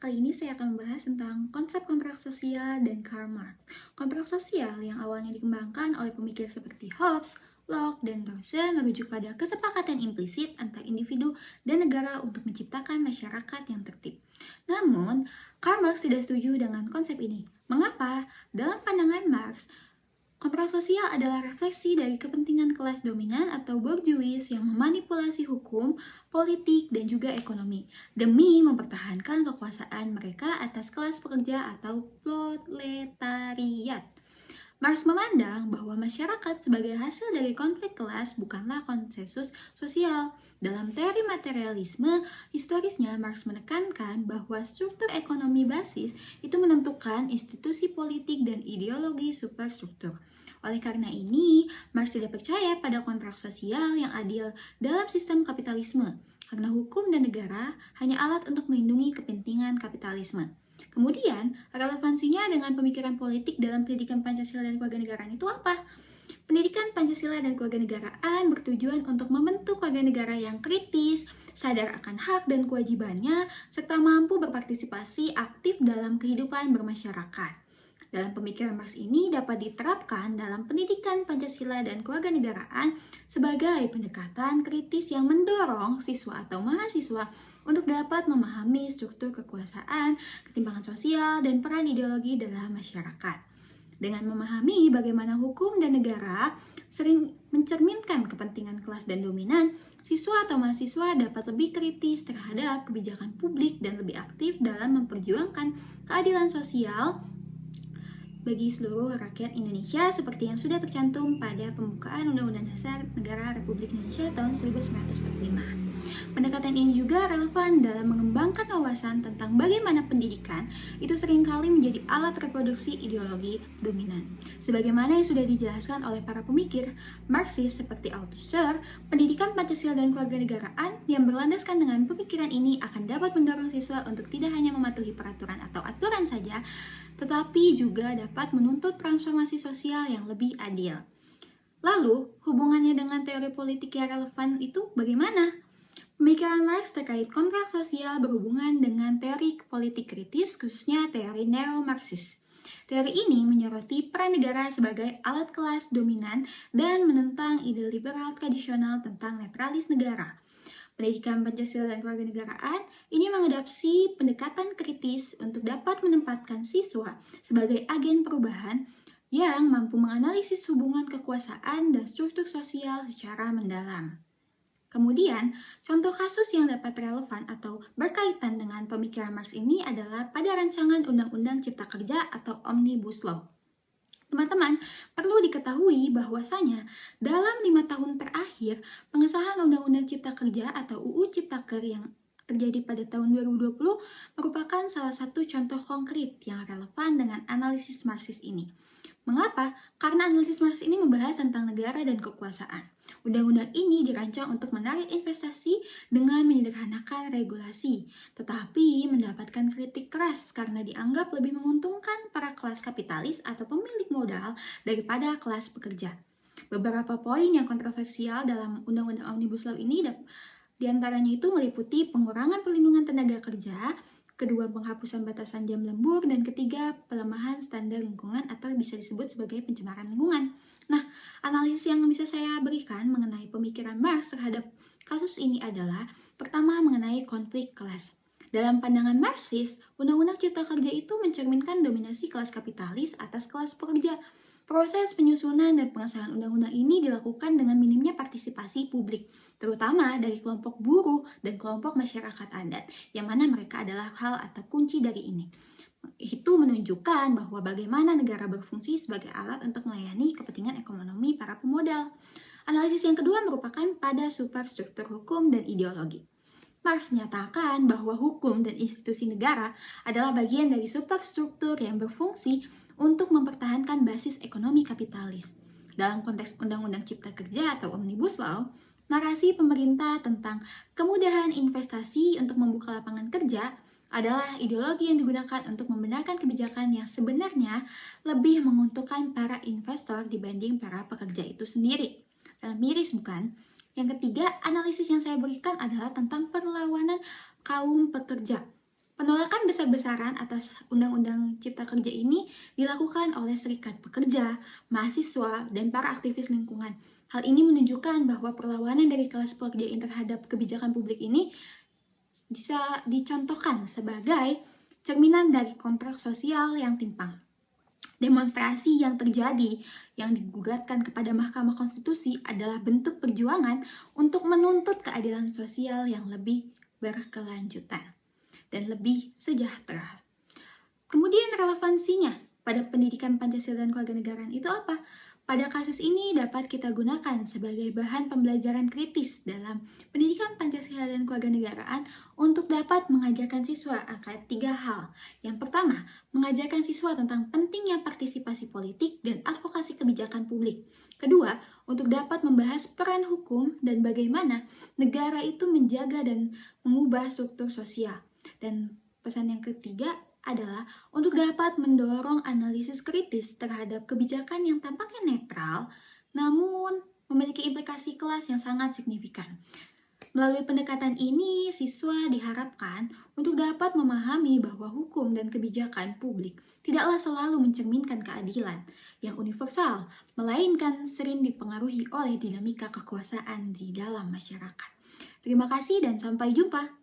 Kali ini saya akan membahas tentang konsep kontrak sosial dan Karl Marx. Kontrak sosial yang awalnya dikembangkan oleh pemikir seperti Hobbes, Locke, dan Rawls merujuk pada kesepakatan implisit antar individu dan negara untuk menciptakan masyarakat yang tertib. Namun, Karl Marx tidak setuju dengan konsep ini. Mengapa? Dalam pandangan Marx, kontrak sosial adalah refleksi dari kepentingan kelas dominan atau bourgeois yang memanipulasi hukum, politik, dan juga ekonomi demi mempertahankan kekuasaan mereka atas kelas pekerja atau proletariat. Marx memandang bahwa masyarakat sebagai hasil dari konflik kelas bukanlah konsensus sosial. Dalam teori materialisme, historisnya Marx menekankan bahwa struktur ekonomi basis itu menentukan institusi politik dan ideologi superstruktur. Oleh karena ini, Marx tidak percaya pada kontrak sosial yang adil dalam sistem kapitalisme, karena hukum dan negara hanya alat untuk melindungi kepentingan kapitalisme. Kemudian, relevansinya dengan pemikiran politik dalam pendidikan Pancasila dan kewarganegaraan itu apa? Pendidikan Pancasila dan kewarganegaraan bertujuan untuk membentuk warga negara yang kritis, sadar akan hak dan kewajibannya, serta mampu berpartisipasi aktif dalam kehidupan bermasyarakat. Dalam pemikiran Marx ini dapat diterapkan dalam pendidikan Pancasila dan kewarganegaraan sebagai pendekatan kritis yang mendorong siswa atau mahasiswa untuk dapat memahami struktur kekuasaan, ketimpangan sosial, dan peran ideologi dalam masyarakat. Dengan memahami bagaimana hukum dan negara sering mencerminkan kepentingan kelas dan dominan, siswa atau mahasiswa dapat lebih kritis terhadap kebijakan publik dan lebih aktif dalam memperjuangkan keadilan sosial bagi seluruh rakyat Indonesia seperti yang sudah tercantum pada pembukaan Undang-Undang Dasar Negara Republik Indonesia tahun 1945. Pendekatan ini juga relevan dalam mengembangkan wawasan tentang bagaimana pendidikan itu seringkali menjadi alat reproduksi ideologi dominan. Sebagaimana yang sudah dijelaskan oleh para pemikir Marxis seperti Althusser, pendidikan Pancasila dan kewarganegaraan yang berlandaskan dengan pemikiran ini akan dapat mendorong siswa untuk tidak hanya mematuhi peraturan atau aturan saja, tetapi juga dapat menuntut transformasi sosial yang lebih adil. Lalu, hubungannya dengan teori politik yang relevan itu bagaimana? Pemikiran Marx terkait kontrak sosial berhubungan dengan teori politik kritis, khususnya teori neo-Marxis. Teori ini menyoroti peran negara sebagai alat kelas dominan dan menentang ide liberal tradisional tentang netralis negara. Pendidikan Pancasila dan kewarganegaraan ini mengadopsi pendekatan kritis untuk dapat menempatkan siswa sebagai agen perubahan yang mampu menganalisis hubungan kekuasaan dan struktur sosial secara mendalam. Kemudian, contoh kasus yang dapat relevan atau berkaitan dengan pemikiran Marx ini adalah pada rancangan Undang-Undang Cipta Kerja atau Omnibus Law. Teman-teman, perlu diketahui bahwasanya dalam 5 tahun terakhir, pengesahan Undang-Undang Cipta Kerja atau UU Ciptaker yang terjadi pada tahun 2020 merupakan salah satu contoh konkret yang relevan dengan analisis Marxis ini. Mengapa? Karena analisis Marx ini membahas tentang negara dan kekuasaan. Undang-undang ini dirancang untuk menarik investasi dengan menyederhanakan regulasi, tetapi mendapatkan kritik keras karena dianggap lebih menguntungkan para kelas kapitalis atau pemilik modal daripada kelas pekerja. Beberapa poin yang kontroversial dalam Undang-Undang Omnibus Law ini diantaranya itu meliputi pengurangan perlindungan tenaga kerja, kedua penghapusan batasan jam lembur, dan ketiga pelemahan standar lingkungan atau bisa disebut sebagai pencemaran lingkungan. Nah, analisis yang bisa saya berikan mengenai pemikiran Marx terhadap kasus ini adalah pertama mengenai konflik kelas. Dalam pandangan Marxis, Undang-Undang Cipta Kerja itu mencerminkan dominasi kelas kapitalis atas kelas pekerja. Proses penyusunan dan pengesahan undang-undang ini dilakukan dengan minimnya partisipasi publik, terutama dari kelompok buruh dan kelompok masyarakat adat, yang mana mereka adalah hal atau kunci dari ini. Itu menunjukkan bahwa bagaimana negara berfungsi sebagai alat untuk melayani kepentingan ekonomi para pemodal. Analisis yang kedua merupakan pada superstruktur hukum dan ideologi. Marx menyatakan bahwa hukum dan institusi negara adalah bagian dari superstruktur yang berfungsi untuk mempertahankan basis ekonomi kapitalis. Dalam konteks Undang-Undang Cipta Kerja atau Omnibus Law, narasi pemerintah tentang kemudahan investasi untuk membuka lapangan kerja adalah ideologi yang digunakan untuk membenarkan kebijakan yang sebenarnya lebih menguntungkan para investor dibanding para pekerja itu sendiri. Miris bukan? Yang ketiga, analisis yang saya berikan adalah tentang perlawanan kaum pekerja. Penolakan besar-besaran atas Undang-Undang Cipta Kerja ini dilakukan oleh serikat pekerja, mahasiswa, dan para aktivis lingkungan. Hal ini menunjukkan bahwa perlawanan dari kelas pekerja terhadap kebijakan publik ini bisa dicontohkan sebagai cerminan dari kontrak sosial yang timpang. Demonstrasi yang terjadi yang digugatkan kepada Mahkamah Konstitusi adalah bentuk perjuangan untuk menuntut keadilan sosial yang lebih berkelanjutan dan lebih sejahtera. Kemudian relevansinya pada pendidikan Pancasila dan kewarganegaraan itu apa? Pada kasus ini dapat kita gunakan sebagai bahan pembelajaran kritis dalam pendidikan Pancasila dan kewarganegaraan untuk dapat mengajarkan siswa akan 3 hal. Yang pertama, mengajarkan siswa tentang pentingnya partisipasi politik dan advokasi kebijakan publik. Kedua, untuk dapat membahas peran hukum dan bagaimana negara itu menjaga dan mengubah struktur sosial. Dan pesan yang ketiga adalah untuk dapat mendorong analisis kritis terhadap kebijakan yang tampaknya netral, namun memiliki implikasi kelas yang sangat signifikan. Melalui pendekatan ini, siswa diharapkan untuk dapat memahami bahwa hukum dan kebijakan publik tidaklah selalu mencerminkan keadilan yang universal, melainkan sering dipengaruhi oleh dinamika kekuasaan di dalam masyarakat. Terima kasih dan sampai jumpa.